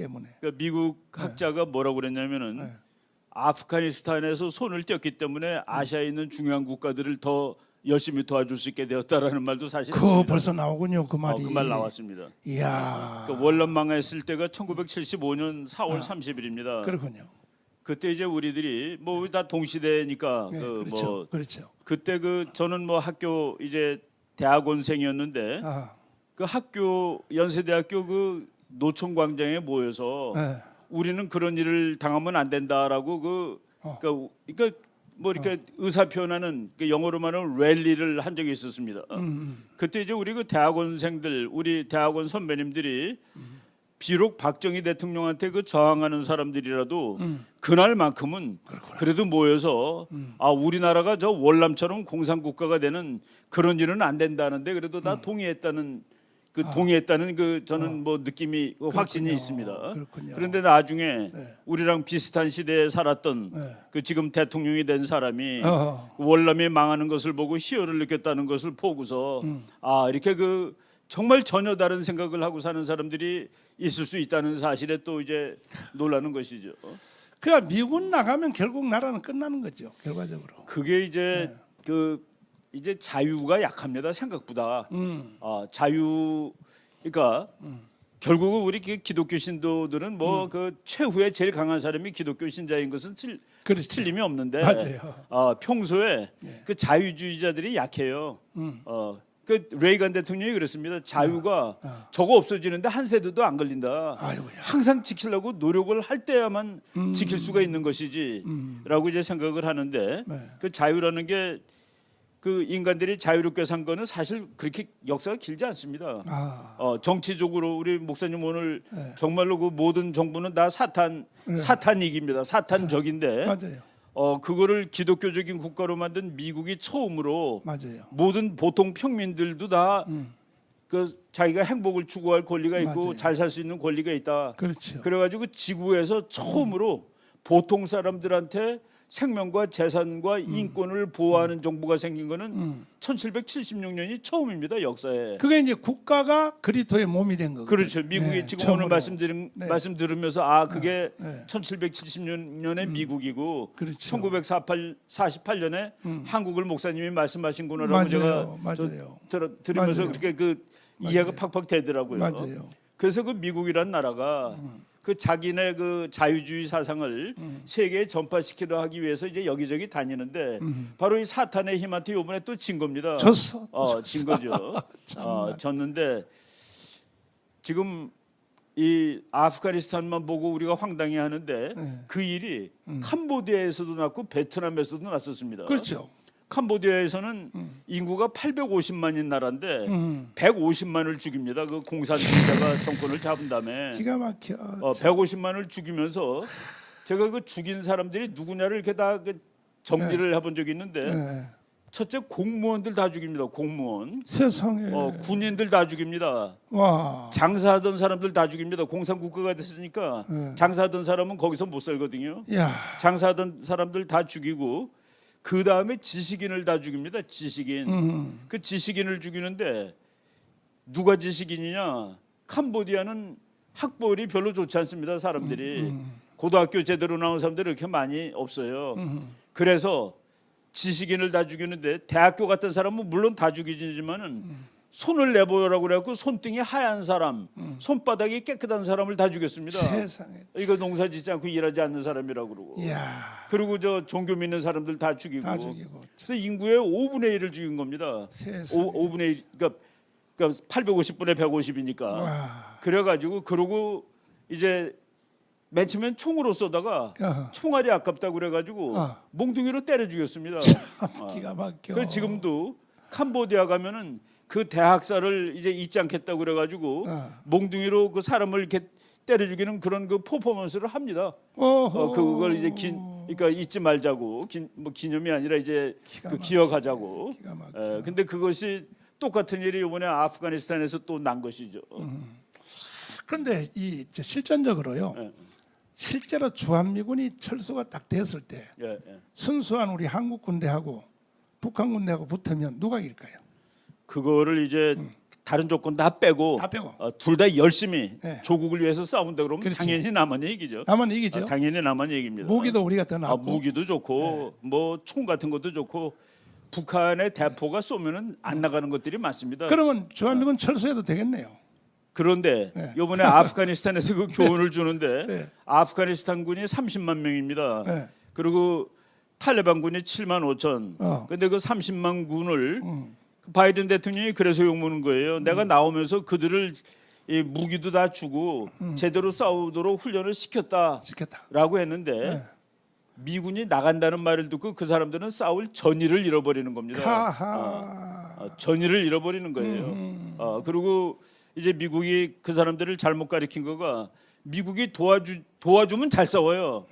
때문에. 그러니까 미국 학자가 뭐라고 그랬냐면은 네. 아프가니스탄에서 손을 뗐기 때문에 아시아에 있는 중요한 국가들을 더 열심히 도와줄 수 있게 되었다라는 말도 사실 그거 있습니다. 벌써 나오군요. 그 말이. 그 말 나왔습니다. 이야. 그러니까 월남 망했을 때가 1975년 4월 아, 30일입니다. 그렇군요. 그때 이제 우리들이 뭐 우리 다 동시대니까 네, 그 그렇죠. 뭐 그렇죠. 그때 그 저는 뭐 학교 이제 대학원생이었는데 아, 그 학교 연세대학교 그 노천광장에 모여서 네. 우리는 그런 일을 당하면 안 된다라고 그러니까 뭐 이렇게 의사 표현하는 그 영어로 말하면 랠리를 한 적이 있었습니다. 그때 이제 우리 그 대학원생들, 우리 대학원 선배님들이 비록 박정희 대통령한테 그 저항하는 사람들이라도 그날만큼은 그렇구나. 그래도 모여서 아 우리나라가 저 월남처럼 공산국가가 되는 그런 일은 안 된다는데 그래도 다 동의했다는 동의했다는 그 저는 뭐 느낌이 확신이 있습니다. 그렇군요. 그런데 나중에 네. 우리랑 비슷한 시대에 살았던 네. 그 지금 대통령이 된 사람이 어허. 그 월남이 망하는 것을 보고 희열을 느꼈다는 것을 보고서 아 이렇게 그 정말 전혀 다른 생각을 하고 사는 사람들이 있을 수 있다는 사실에 또 이제 놀라는 것이죠. 그러니까 미군 나가면 결국 나라는 끝나는 거죠. 결과적으로. 그게 이제 그 이제 자유가 약합니다. 생각보다 자유 그러니까 결국은 우리 기독교 신도들은 뭐 그 최후의 제일 강한 사람이 기독교 신자인 것은 그렇죠. 틀림이 없는데 맞아요. 평소에 그 자유주의자들이 약해요. 그 레이건 대통령이 그랬습니다. 자유가 저거 없어지는데 한 세대도 안 걸린다. 아이고야. 항상 지키려고 노력을 할 때야만 지킬 수가 있는 것이지라고 이제 생각을 하는데 네. 그 자유라는 게 그 인간들이 자유롭게 산 거는 사실 그렇게 역사가 길지 않습니다. 아, 정치적으로 우리 목사님 오늘 네. 정말로 그 모든 정부는 다 사탄이기입니다. 사탄적인데 맞아요. 그거를 기독교적인 국가로 만든 미국이 처음으로 맞아요. 모든 보통 평민들도 다 그 자기가 행복을 추구할 권리가 있고 맞아요. 잘 살 수 있는 권리가 있다. 그렇죠. 그래가지고 지구에서 처음으로 보통 사람들한테 생명과 재산과 인권을 보호하는 정부가 생긴 거는 1776년이 처음입니다. 역사에. 그게 이제 국가가 그리스도의 몸이 된 거거든요. 그렇죠. 미국이 네, 지금 처음으로. 오늘 말씀 들으면서 아 그게 네. 1776년에 미국이고 그렇죠. 1948년에 한국을 목사님이 말씀하신구나라고 맞아요. 제가 맞아요. 들으면서 맞아요. 그렇게 그 이해가 팍팍 되더라고요. 맞아요. 그래서 그 미국이란 나라가 그 자기네 그 자유주의 사상을 세계에 전파시키려 하기 위해서 이제 여기저기 다니는데 바로 이 사탄의 힘한테 이번에 또 진 겁니다. 졌어. 진 거죠. 졌는데 지금 이 아프가니스탄만 보고 우리가 황당해하는데 그 일이 캄보디아에서도 났고 베트남에서도 났었습니다. 그렇죠. 캄보디아에서는 인구가 850만인 나라인데 150만을 죽입니다. 그 공산주의자가 정권을 잡은 다음에 기가 막혀. 150만을 죽이면서 제가 그 죽인 사람들이 누구냐를 이렇게 다 정리를 해본 적이 있는데 네. 첫째 공무원들 다 죽입니다. 공무원. 세상에. 군인들 다 죽입니다. 와. 장사하던 사람들 다 죽입니다. 공산국가가 됐으니까 장사하던 사람은 거기서 못 살거든요. 야. 장사하던 사람들 다 죽이고 그 다음에 지식인을 다 죽입니다. 지식인. 그 지식인을 죽이는데 누가 지식인이냐? 캄보디아는 학벌이 별로 좋지 않습니다. 사람들이 고등학교 제대로 나온 사람들이 그렇게 많이 없어요. 그래서 지식인을 다 죽이는데 대학교 같은 사람은 물론 다 죽이지만은 손을 내보라고 그래갖고 손등이 하얀 사람, 손바닥이 깨끗한 사람을 다 죽였습니다. 세상에. 이거 농사 짓지 않고 일하지 않는 사람이라고 그러고. 야. 그리고 저 종교 믿는 사람들 다 죽이고. 다 죽이고. 그래서 인구의 5분의 1을 죽인 겁니다. 세상에. 5분의 1, 그러니까 850분의 150이니까. 와. 그래가지고 그러고 이제 맨 처음엔 총으로 쏘다가 아하. 총알이 아깝다고 그래가지고 몽둥이로 때려 죽였습니다. 기가 막혀. 그 지금도 캄보디아 가면은 그 대학살을 이제 잊지 않겠다고 그래가지고 몽둥이로 그 사람을 이렇게 때려 죽이는 그런 그 퍼포먼스를 합니다. 그걸 이제 그러니까 잊지 말자고 뭐 기념이 아니라 이제 그 기억하자고. 기가 막혀. 근데 그것이 똑같은 일이 이번에 아프가니스탄에서 또 난 것이죠. 그런데 이 실전적으로요. 실제로 주한미군이 철수가 딱 됐을 때 순수한 우리 한국 군대하고 북한 군대하고 붙으면 누가 이길까요? 그거를 이제 다른 조건 다 빼고 다 빼고. 둘 다 열심히 네. 조국을 위해서 싸운다 그러면 그렇지. 당연히 남한 얘기죠. 남한 이기죠. 당연히 남한 얘기입니다. 무기도 우리가 더 낫고. 무기도 좋고 뭐 총 같은 것도 좋고 북한의 대포가 쏘면은 안 나가는 것들이 많습니다. 그러면 주한미군 철수해도 되겠네요. 그런데 네. 이번에 아프가니스탄에서 그 교훈을 주는데 네. 아프가니스탄 군이 30만 명입니다. 네. 그리고 탈레반 군이 7만 5천. 근데 그 30만 군을 바이든 대통령이 그래서 욕먹는 거예요. 내가 나오면서 그들을 이 무기도 다 주고 제대로 싸우도록 훈련을 시켰다. 시켰다라고 했는데 네. 미군이 나간다는 말을 듣고 그 사람들은 싸울 전의를 잃어버리는 겁니다. 카하. 전의를 잃어버리는 거예요. 그리고 이제 미국이 그 사람들을 잘못 가리킨 거가 미국이 도와주면 잘 싸워요.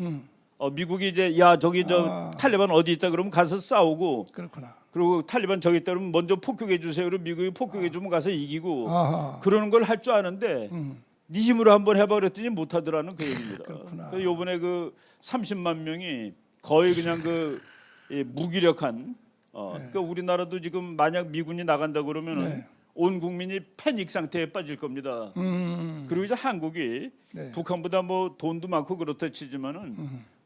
미국이 이제 야 저기 저 탈레반 어디 있다 그러면 가서 싸우고 그렇구나. 그리고 탈레반 저기 있다 그러면 먼저 폭격해 주세요. 그리고 미국이 폭격해 주면 가서 이기고 아하. 그러는 걸 할 줄 아는데 네 힘으로 한번 해봐 그랬더니 못하더라는 그 얘기입니다. 그렇구나. 그래서 이번에 그 30만 명이 거의 그냥 그 무기력한 그러니까 우리나라도 지금 만약 미군이 나간다 그러면은 네. 온 국민이 패닉 상태에 빠질 겁니다. 그리고 이제 한국이 네. 북한보다 뭐 돈도 많고 그렇다 치지만은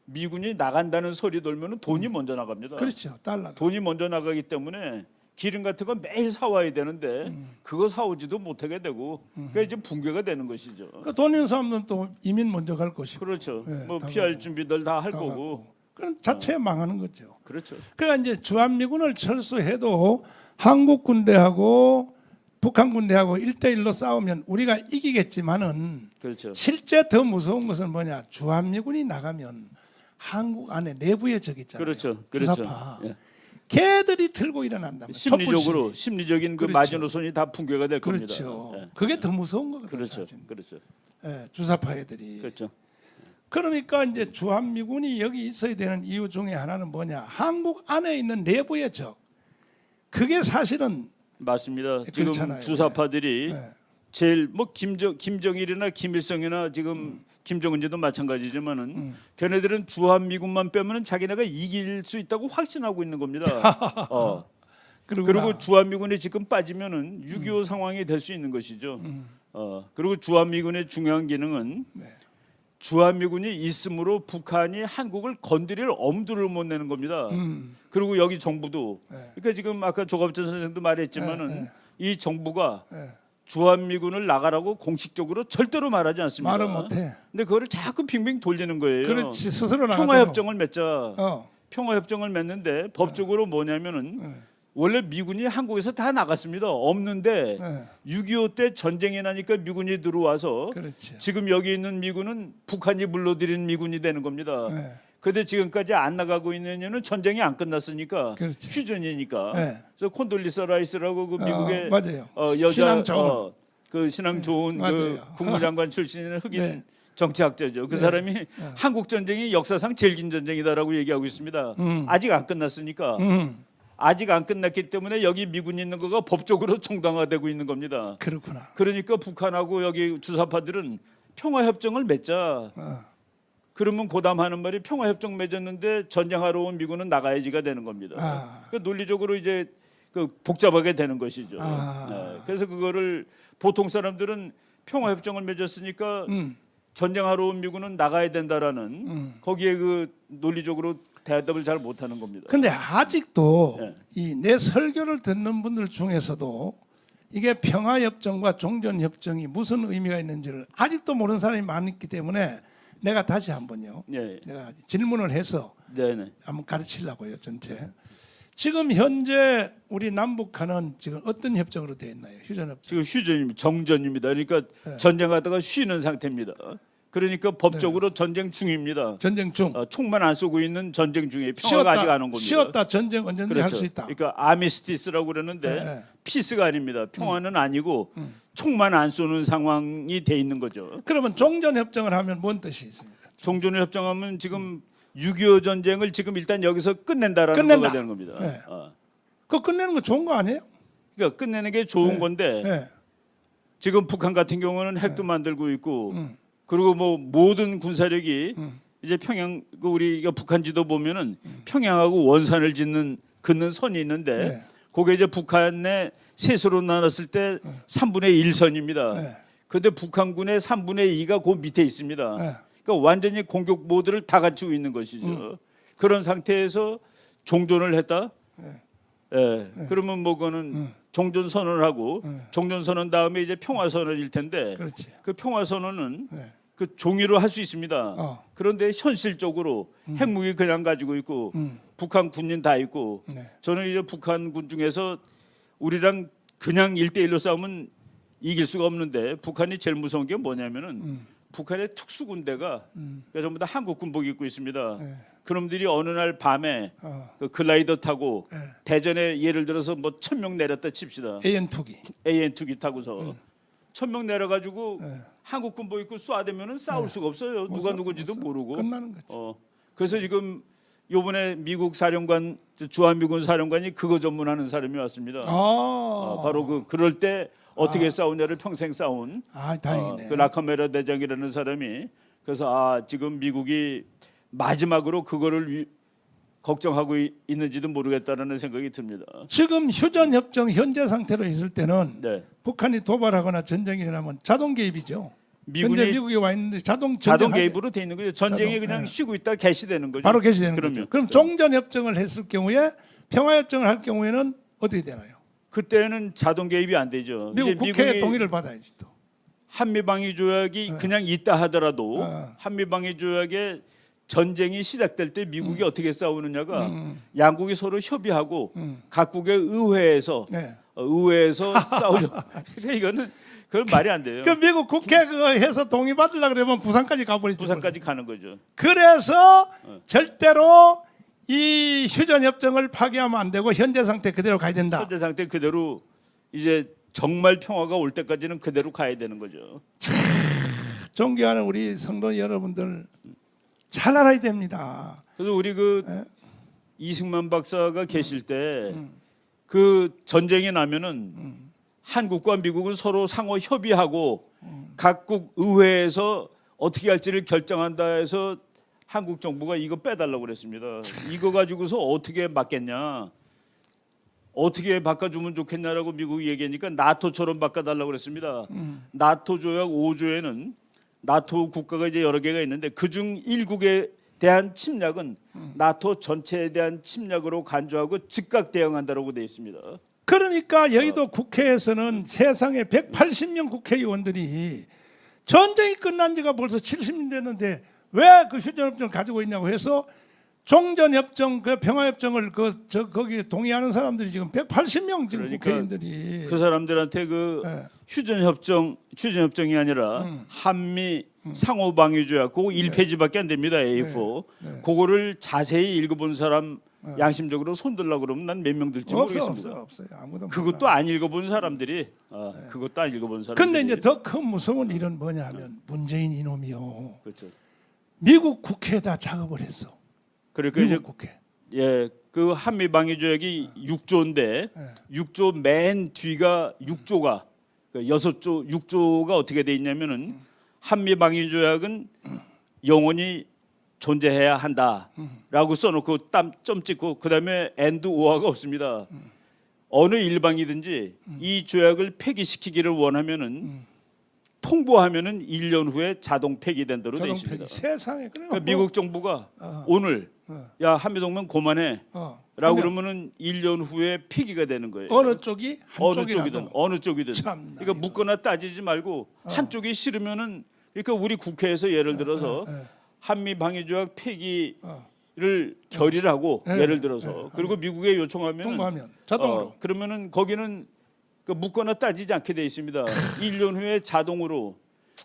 미군이 나간다는 소리 돌면은 돈이 먼저 나갑니다. 그렇죠. 달러가. 돈이 먼저 나가기 때문에 기름 같은 거 매일 사와야 되는데 그거 사오지도 못하게 되고 그러니까 이제 붕괴가 되는 것이죠. 돈 있는 사람들은 또 이민 먼저 갈 것이고. 그렇죠. 네, 뭐 다 피할 가고. 준비들 다 할 다 거고. 가고. 그럼 자체에 망하는 거죠. 그렇죠. 그러니까 이제 주한미군을 철수해도 한국 군대하고 북한 군대하고 1대1로 싸우면 우리가 이기겠지만은 그렇죠. 실제 더 무서운 것은 뭐냐? 주한미군이 나가면 한국 안에 내부의 적 있잖아요. 그렇죠. 주사파. 예. 걔들이 들고 일어난다면 심리적으로 심리적인 그 그렇죠. 마지노선이 다 붕괴가 될 겁니다. 그렇죠. 예. 그게 더 무서운 거거든요. 그렇죠. 사실. 그렇죠. 예, 주사파 애들이. 그렇죠. 그러니까 이제 주한미군이 여기 있어야 되는 이유 중에 하나는 뭐냐? 한국 안에 있는 내부의 적. 그게 사실은 맞습니다. 지금 그렇잖아요. 주사파들이 예. 제일 뭐 김정일이나 김일성이나 지금 김정은지도 마찬가지지만은 걔네들은 주한미군만 빼면은 자기네가 이길 수 있다고 확신하고 있는 겁니다. 그리고 주한미군이 지금 빠지면은 6.25 상황이 될 수 있는 것이죠. 그리고 주한미군의 중요한 기능은 네. 주한미군이 있으므로 북한이 한국을 건드릴 엄두를 못 내는 겁니다. 그리고 여기 정부도 그러니까 지금 아까 조갑전 선생도 말했지만은 이 정부가 주한미군을 나가라고 공식적으로 절대로 말하지 않습니다. 말을 못해. 근데 그거를 자꾸 빙빙 돌리는 거예요. 그렇지 스스로 나가. 평화협정을 맺자. 평화협정을 맺는데 법적으로 뭐냐면은 원래 미군이 한국에서 다 나갔습니다. 없는데 6.25 때 전쟁이 나니까 미군이 들어와서 그렇지. 지금 여기 있는 미군은 북한이 불러들인 미군이 되는 겁니다. 그런데 지금까지 안 나가고 있는 이유는 전쟁이 안 끝났으니까 그렇지. 휴전이니까. 네. 그래서 콘돌리사 라이스라고 그 미국의 맞아요. 여자 신앙 좋은. 그 신앙 좋은 그 맞아요. 국무장관 출신의 흑인 네. 정치학자죠. 그 사람이 한국 전쟁이 역사상 제일 긴 전쟁이다라고 얘기하고 있습니다. 아직 안 끝났으니까. 아직 안 끝났기 때문에 여기 미군이 있는 거가 법적으로 정당화되고 있는 겁니다. 그렇구나. 그러니까 북한하고 여기 주사파들은 평화협정을 맺자. 그러면 고담하는 말이 평화협정 맺었는데 전쟁하러 온 미군은 나가야지가 되는 겁니다. 그러니까 논리적으로 이제 그 복잡하게 되는 것이죠. 그래서 그거를 보통 사람들은 평화협정을 맺었으니까 전쟁하러 온 미군은 나가야 된다라는 거기에 그 논리적으로 대답을 잘 못하는 겁니다. 근데 아직도 이 내 설교를 듣는 분들 중에서도 이게 평화협정과 종전협정이 무슨 의미가 있는지를 아직도 모르는 사람이 많기 때문에 내가 다시 한번요. 내가 질문을 해서 한번 가르치려고요. 전체. 지금 현재 우리 남북한은 지금 어떤 협정으로 되어 있나요? 휴전협정. 지금 휴전입니다. 정전입니다. 그러니까 전쟁하다가 쉬는 상태입니다. 그러니까 법적으로 전쟁 중입니다. 전쟁 중. 총만 안 쏘고 있는 전쟁 중에 평화가 아직 안 온 겁니다. 쉬었다 전쟁 언제든지 그렇죠. 할 수 있다. 그러니까 아미스티스라고 그러는데 피스가 아닙니다. 평화는 아니고 총만 안 쏘는 상황이 돼 있는 거죠. 그러면 종전협정을 하면 뭔 뜻이 있습니까? 종전을 협정하면 지금 6.25 전쟁을 지금 일단 여기서 끝낸다라는 거가 되는 겁니다. 그거 끝내는 거 좋은 거 아니에요? 그러니까 끝내는 게 좋은 건데 지금 북한 같은 경우는 핵도 만들고 있고 그리고 뭐 모든 군사력이 이제 평양 그 우리가 북한 지도 보면은 평양하고 원산을 긋는 선이 있는데 그게 이제 북한의 셋으로 나눴을 때 3분의 1선입니다. 네. 그런데 북한군의 3분의 2가 그 밑에 있습니다. 네. 그러니까 완전히 공격 모드를 다 갖추고 있는 것이죠. 그런 상태에서 종전을 했다. 네. 예. 그러면 뭐 그거는 종전 선언을 하고 종전 선언 다음에 이제 평화 선언일 텐데 그렇지. 그 평화 선언은 네. 그 종이로 할 수 있습니다. 그런데 현실적으로 핵무기 그냥 가지고 있고 북한 군인 다 있고 네. 저는 이제 북한 군 중에서 우리랑 그냥 1대1로 싸우면 이길 수가 없는데 북한이 제일 무서운 게 뭐냐면은 북한의 특수군대가 그러니까 전부 다 한국 군복 입고 있습니다. 네. 그놈들이 어느 날 밤에 그 글라이더 타고 네. 대전에 예를 들어서 뭐 1,000명 내렸다 칩시다. AN 투기. AN2기 타고서 1,000명 내려가지고 네. 한국 군복 입고 쏴대면은 싸울 수가 없어요. 누가 누군지도 모르고. 끝나는 거지. 그래서 지금 요번에 미국 사령관 주한미군 사령관이 그거 전문하는 사람이 왔습니다. 바로 그럴 때 어떻게 싸우냐를 평생 싸운 다행이네. 그 라카메라 대장이라는 사람이 그래서 지금 미국이 마지막으로 그거를 걱정하고 있는지도 모르겠다라는 생각이 듭니다. 지금 휴전 협정 현재 상태로 있을 때는 네. 북한이 도발하거나 전쟁이 일어나면 자동 개입이죠. 현재 미국에 와 있는데 자동 개입으로 돼 있는 거죠. 전쟁이 자동, 그냥 네. 쉬고 있다 개시되는 거죠. 바로 개시되는 그러면. 거죠. 그럼 종전 협정을 했을 경우에 평화 협정을 할 경우에는 어떻게 되나요? 그때는 자동 개입이 안 되죠. 미국 이제 국회의 미국이 동의를 받아야지 또. 한미방위 조약이 그냥 있다 하더라도 한미방위 조약에 전쟁이 시작될 때 미국이 어떻게 싸우느냐가 양국이 서로 협의하고 각국의 의회에서 네. 싸우려. 그래서 이거는 그건 말이 안 돼요. 그 미국 국회 그거 해서 동의 받으려 그러면 부산까지 가버리죠. 부산까지 가는 거죠. 그래서 절대로 이 휴전 협정을 파기하면 안 되고 현재 상태 그대로 가야 된다. 현재 상태 그대로 이제 정말 평화가 올 때까지는 그대로 가야 되는 거죠. 존경하는 우리 성도 여러분들 잘 알아야 됩니다. 그래서 우리 이승만 박사가 계실 때 그 전쟁이 나면은 한국과 미국은 서로 상호 협의하고 각국 의회에서 어떻게 할지를 결정한다 해서 한국 정부가 이거 빼달라고 그랬습니다. 이거 가지고서 어떻게 막겠냐, 어떻게 바꿔주면 좋겠냐라고 미국이 얘기하니까 나토처럼 바꿔달라고 그랬습니다. 나토 조약 5조에는 나토 국가가 이제 여러 개가 있는데 그중 1국에 대한 침략은 나토 전체에 대한 침략으로 간주하고 즉각 대응한다라고 되어 있습니다. 그러니까 여의도 국회에서는 세상에 180명 국회의원들이 전쟁이 끝난 지가 벌써 70년 됐는데 왜 그 휴전협정을 가지고 있냐고 해서 종전협정, 그 평화협정을 거기 동의하는 사람들이 지금 180명 지금 그러니까 국회의원들이 그 사람들한테 휴전협정이 아니라 한미 상호방위조약 그거 1페이지밖에 안 됩니다. A4. 그거를 자세히 읽어본 사람 양심적으로 손들라 그러면 난 몇 명 들지 모르겠습니다. 없어요. 아무도 그것도 안 읽어본 사람들이 그것도 안 읽어본 사람들이. 근데 이제 더 큰 무서운 일은 뭐냐면 문재인 이놈이요. 그렇죠. 미국 국회에다 작업을 했어. 그러니까 미국 이제 국회. 그 한미 방위 조약이 6조인데 6조 맨 뒤가 6조가 6조가 어떻게 돼 있냐면은 한미 방위 조약은 영원히 존재해야 한다라고 써놓고 점 찍고 그다음에 and or가 없습니다. 어느 일방이든지 이 조약을 폐기시키기를 원하면은 통보하면은 1년 후에 자동 폐기된다로 돼 있습니다. 세상에 그러니까 미국 정부가 오늘 야 한미동맹 그만해 라고 그러면은 1년 후에 폐기가 되는 거예요. 어느 쪽이 어느 쪽이든 참나, 그러니까 묻거나 따지지 말고 한쪽이 싫으면은 그러니까 우리 국회에서 예를 들어서 한미 방위조약 폐기를 결의를 하고 예를 들어서 그리고 미국에 요청하면 통보하면 자동으로 그러면은 거기는 그 묻거나 따지지 않게 돼 있습니다. 1년 후에 자동으로.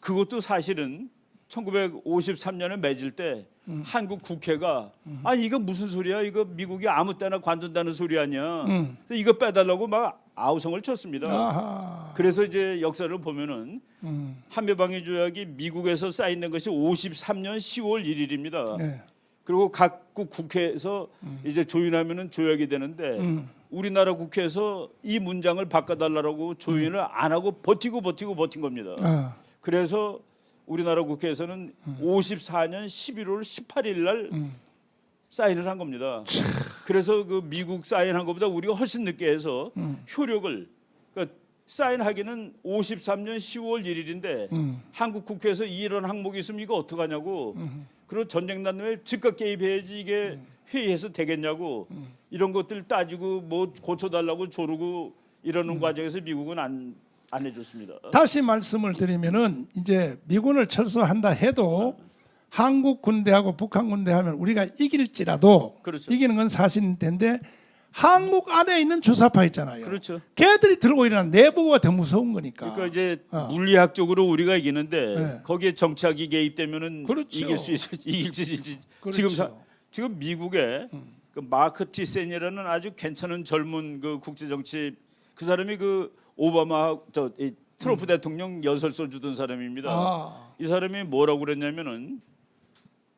그것도 사실은 1953년에 맺을 때 한국 국회가 이거 무슨 소리야? 이거 미국이 아무 때나 관둔다는 소리 아니야. 이거 빼달라고 막 아우성을 쳤습니다. 아하. 그래서 이제 역사를 보면은 한미방위 조약이 미국에서 사인된 것이 53년 10월 1일입니다. 네. 그리고 각국 국회에서 이제 조율하면은 조약이 되는데 우리나라 국회에서 이 문장을 바꿔달라고 조율을 안 하고 버틴 겁니다. 그래서 우리나라 국회에서는 54년 11월 18일 날 사인을 한 겁니다. 그래서 그 미국 사인한 것보다 우리가 훨씬 늦게 해서 효력을 그러니까 사인하기는 53년 10월 1일인데 한국 국회에서 이런 항목이 있으면 이거 어떡하냐고. 그리고 전쟁 난 다음에 즉각 개입해야지 이게 회의해서 되겠냐고. 이런 것들 따지고 뭐 고쳐달라고 조르고 이러는 과정에서 미국은 안 해줬습니다. 다시 말씀을 드리면은 이제 미군을 철수한다 해도 한국 군대하고 북한 군대 하면 우리가 이길지라도 그렇죠. 이기는 건 사실인데 한국 안에 있는 주사파 있잖아요. 그렇죠. 걔들이 들고 일어난 내부가 더 무서운 거니까. 그러니까 이제 물리학적으로 우리가 이기는데 네. 거기에 정치학이 개입되면은 그렇죠. 이길 수 이길지 질지. 그렇죠. 지금 미국에 그 마크 티센이라는 아주 괜찮은 젊은 그 국제 정치 그 사람이 그 오바마 이 트럼프 대통령 연설서 주던 사람입니다. 이 사람이 뭐라고 그랬냐면은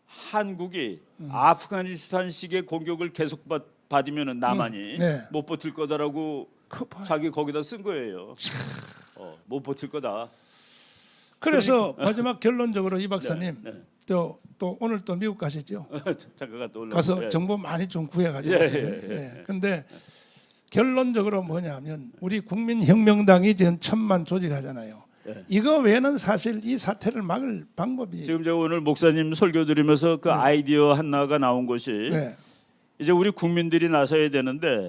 한국이 아프가니스탄식의 공격을 계속 받으면은 남한이 네. 못 버틸 거다라고 자기 거기다 쓴 거예요. 못 버틸 거다. 그래서 마지막 결론적으로 이 박사님 네. 또 오늘 또 미국 가시죠. 잠깐 갔다 올라. 가서 정보 많이 좀 구해가지고. 그런데 결론적으로 뭐냐면 우리 국민혁명당이 지금 1,000만 조직하잖아요. 이거 외에는 사실 이 사태를 막을 방법이 지금 제가 오늘 목사님 설교 드리면서 그 아이디어 하나가 나온 것이 네. 이제 우리 국민들이 나서야 되는데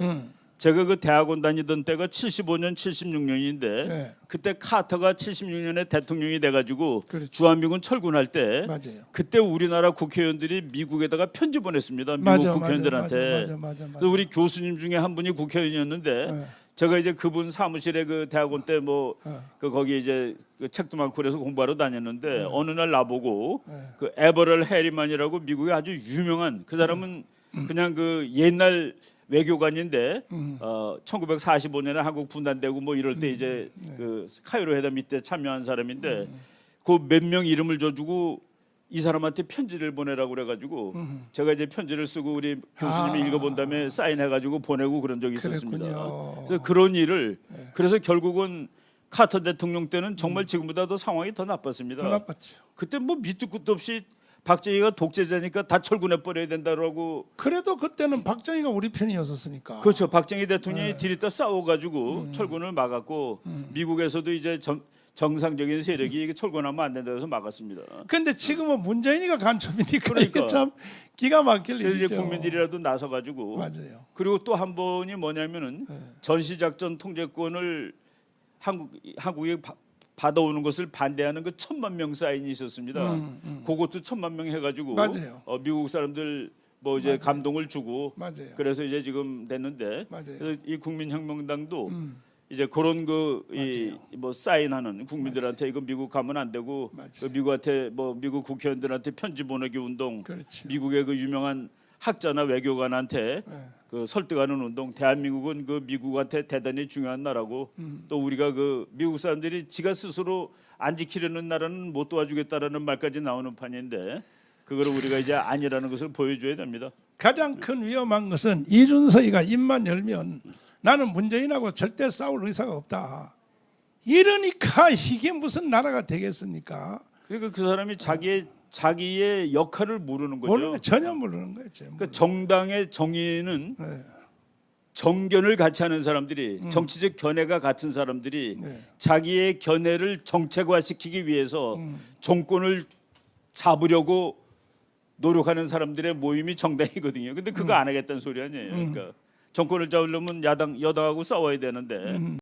제가 그 대학원 다니던 때가 75년, 76년인데 네. 그때 카터가 76년에 대통령이 돼가지고 그렇죠. 주한미군 철군할 때 맞아요. 그때 우리나라 국회의원들이 미국에다가 편지 보냈습니다. 미국 국회의원들한테. 맞아. 그래서 우리 교수님 중에 한 분이 국회의원이었는데 네. 제가 이제 그분 사무실에 그 대학원 때 뭐 그 거기 이제 그 책도 많고 그래서 공부하러 다녔는데 어느 날 나보고 그 에버럴 해리만이라고 미국의 아주 유명한 그 사람은 그냥 그 옛날 외교관인데 1945년에 한국 분단되고 뭐 이럴 때 이제 그 카이로 회담 이때 참여한 사람인데 그 몇 명 이름을 줘주고 이 사람한테 편지를 보내라고 그래가지고 제가 이제 편지를 쓰고 우리 교수님이 읽어본 다음에 사인해가지고 보내고 그런 적이 있었습니다. 그랬군요. 그래서 그런 일을 그래서 결국은 카터 대통령 때는 정말 지금보다 더 상황이 더 나빴습니다. 더 나빴죠. 그때 뭐 밑도 끝도 없이 박정희가 독재자니까 다 철군해 버려야 된다라고. 그래도 그때는 박정희가 우리 편이었었으니까. 그렇죠. 박정희 대통령이 들이다 싸워가지고 철군을 막았고 미국에서도 이제 정상적인 세력이 철군하면 안 된다고 해서 막았습니다. 그런데 지금은 문재인이가 간첩이니까 그러니까. 이게 참 기가 막힐 그래서 일이죠. 이제 국민들이라도 나서가지고 맞아요. 그리고 또 한 번이 뭐냐면은 전시작전 통제권을 한국이 받아오는 것을 반대하는 그 1,000만 명 사인이 있었습니다. 그것도 1,000만 명 해가지고 맞아요. 미국 사람들 뭐 이제 맞아요. 감동을 주고 맞아요. 그래서 이제 지금 됐는데 맞아요. 그래서 이 국민혁명당도 이제 그런 그 뭐 사인하는 국민들한테 이거 미국 가면 안 되고 그 미국한테 뭐 미국 국회의원들한테 편지 보내기 운동, 그렇죠. 미국의 그 유명한 학자나 외교관한테 그 설득하는 운동. 대한민국은 그 미국한테 대단히 중요한 나라고 또 우리가 그 미국 사람들이 지가 스스로 안 지키려는 나라는 못 도와주겠다라는 말까지 나오는 판인데 그거를 우리가 이제 아니라는 것을 보여줘야 됩니다. 가장 큰 위험한 것은 이준석이가 입만 열면 나는 문재인하고 절대 싸울 의사가 없다. 이러니까 이게 무슨 나라가 되겠습니까? 그러니까 그 사람이 자기의 역할을 모르는 거죠. 모르는 전혀 모르는 거죠. 그러니까 정당의 정의는 네. 정견을 같이 하는 사람들이 정치적 견해가 같은 사람들이 네. 자기의 견해를 정책화시키기 위해서 정권을 잡으려고 노력하는 사람들의 모임이 정당이거든요. 근데 그거 안 하겠다는 소리 아니에요. 그러니까 정권을 잡으려면 여당하고 싸워야 되는데